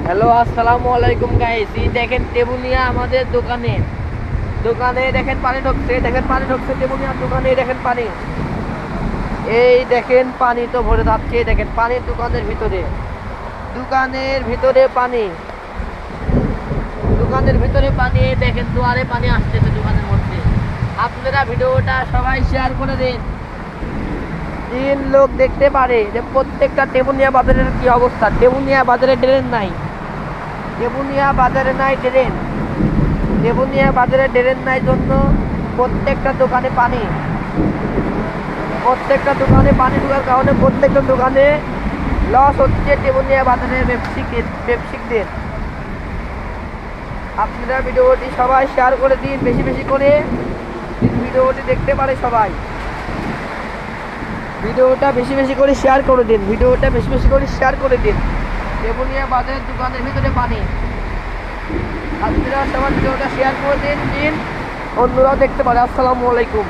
Hello, আসসালামু আলাইকুম guys. এই দেখেন টেবুনিয়া আমাদের দোকানে দোকানে দেখেন পানি ঢুকছে, টেবুনিয়ার দোকানে দেখেন পানি। এই দেখেন পানি তো ভরে যাচ্ছে, দেখেন পানির দোকানের ভিতরে পানি, দেখেন দুয়ারে পানি আসতেছে দোকানের মধ্যে। আপনারা ভিডিওটা সবাই শেয়ার করে দিন, লোক দেখতে পারে যে প্রত্যেকটা টেবুনিয়া বাজারের কি অবস্থা। টেবুনিয়া বাজারে ড্রেন নাই, টেবুনিয়া বাজারে নাই জন্য প্রত্যেকটা দোকানে পানি ঢোকার কারণে প্রত্যেকটা দোকানে লস হচ্ছে টেবুনিয়া বাজারের ব্যবসায়িকদের। আপনারা ভিডিওটি সবাই শেয়ার করে দিন, বেশি বেশি করে ভিডিওটি দেখতে পারে সবাই। ভিডিওটা বেশি বেশি করে শেয়ার করে দিন। টেবুনিয়া বাজারের দোকানের ভিতরে পানি। আপনারা সবার ভিডিওটা শেয়ার করে দিন, অন্যরাও দেখতে পারে। আসসালামু আলাইকুম।